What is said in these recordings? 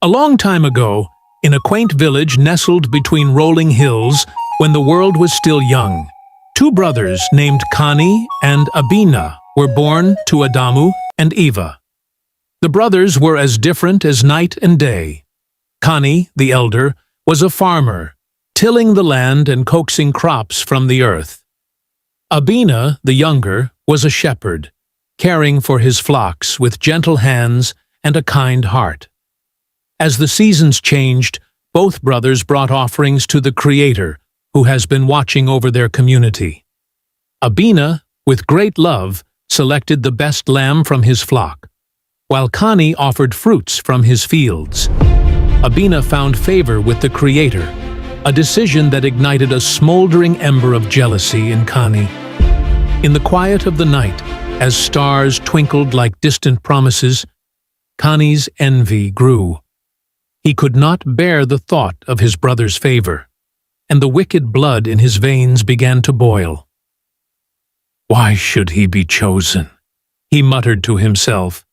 A long time ago, in a quaint village nestled between rolling hills when the world was still young, two brothers named Kani and Abina were born to Adamu and Eva. The brothers were as different as night and day. Kani, the elder, was a farmer, tilling the land and coaxing crops from the earth. Abina, the younger, was a shepherd, caring for his flocks with gentle hands and a kind heart. As the seasons changed, both brothers brought offerings to the Creator, who has been watching over their community. Abina, with great love, selected the best lamb from his flock, while Kani offered fruits from his fields. Abina found favor with the Creator, a decision that ignited a smoldering ember of jealousy in Kani. In the quiet of the night, as stars twinkled like distant promises, Kani's envy grew. He could not bear the thought of his brother's favor, and the wicked blood in his veins began to boil. "Why should he be chosen?" he muttered to himself,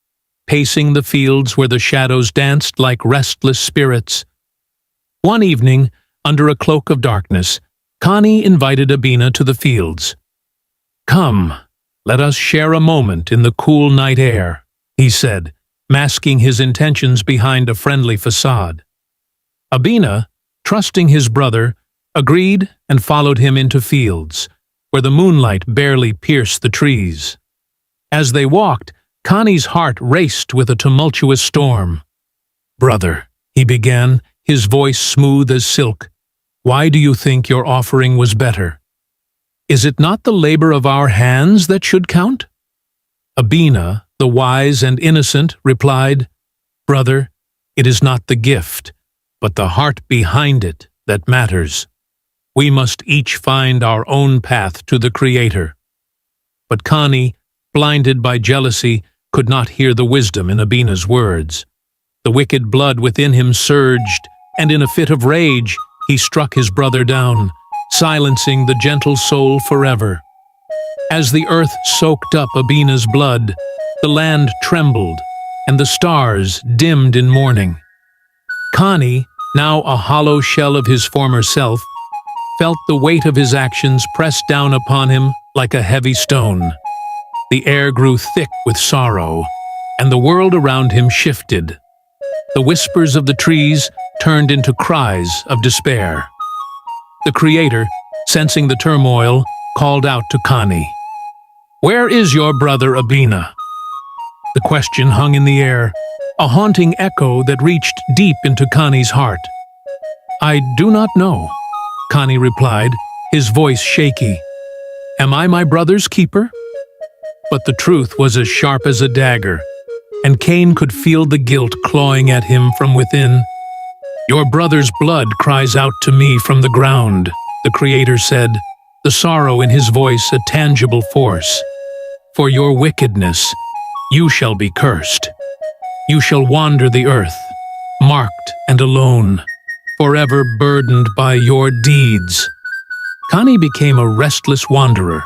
pacing the fields where the shadows danced like restless spirits. One evening, under a cloak of darkness, Kani invited Abina to the fields. "Come, let us share a moment in the cool night air," he said, masking his intentions behind a friendly facade. Abina, trusting his brother, agreed and followed him into fields, where the moonlight barely pierced the trees. As they walked, Kani's heart raced with a tumultuous storm. "Brother," he began, his voice smooth as silk, "why do you think your offering was better? Is it not the labor of our hands that should count?" Abina, the wise and innocent, replied, "Brother, it is not the gift, but the heart behind it that matters. We must each find our own path to the Creator." But Kani, blinded by jealousy, could not hear the wisdom in Abina's words. The wicked blood within him surged, and in a fit of rage, he struck his brother down, silencing the gentle soul forever. As the earth soaked up Abina's blood, the land trembled, and the stars dimmed in mourning. Kani, now a hollow shell of his former self, felt the weight of his actions pressed down upon him like a heavy stone. The air grew thick with sorrow, and the world around him shifted. The whispers of the trees turned into cries of despair. The Creator, sensing the turmoil, called out to Kani, "Where is your brother Abina?" The question hung in the air, a haunting echo that reached deep into Kani's heart. "I do not know," Kani replied, his voice shaky. "Am I my brother's keeper?" But the truth was as sharp as a dagger, and Cain could feel the guilt clawing at him from within. "Your brother's blood cries out to me from the ground," the Creator said, the sorrow in his voice a tangible force. "For your wickedness, you shall be cursed. You shall wander the earth, marked and alone, forever burdened by your deeds." Kani became a restless wanderer.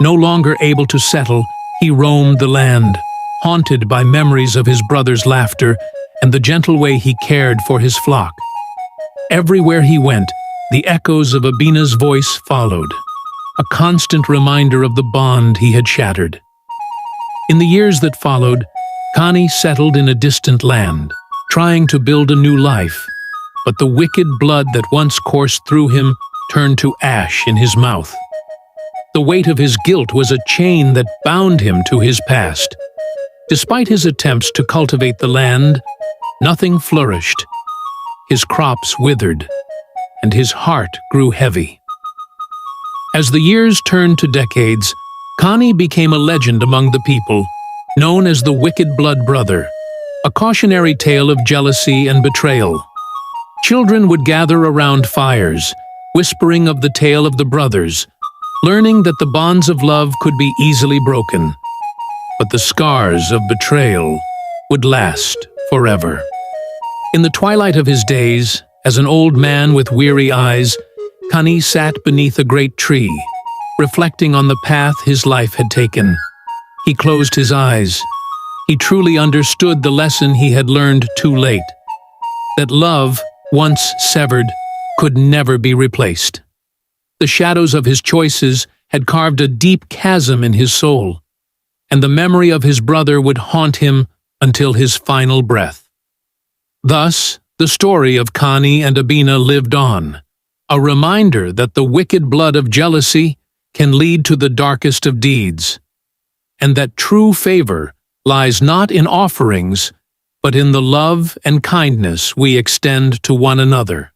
No longer able to settle, he roamed the land, haunted by memories of his brother's laughter and the gentle way he cared for his flock. Everywhere he went, the echoes of Abina's voice followed, a constant reminder of the bond he had shattered. In the years that followed, Kani settled in a distant land, trying to build a new life, but the wicked blood that once coursed through him turned to ash in his mouth. The weight of his guilt was a chain that bound him to his past. Despite his attempts to cultivate the land, nothing flourished. His crops withered, and his heart grew heavy. As the years turned to decades, Kani became a legend among the people, known as the Wicked Blood Brother, a cautionary tale of jealousy and betrayal. Children would gather around fires, whispering of the tale of the brothers, learning that the bonds of love could be easily broken, but the scars of betrayal would last forever. In the twilight of his days, as an old man with weary eyes, Kani sat beneath a great tree, reflecting on the path his life had taken. He closed his eyes. He truly understood the lesson he had learned too late. that love, once severed, could never be replaced. The shadows of his choices had carved a deep chasm in his soul, and the memory of his brother would haunt him until his final breath. Thus, the story of Kani and Abina lived on, a reminder that the wicked blood of jealousy can lead to the darkest of deeds, and that true favor lies not in offerings, but in the love and kindness we extend to one another.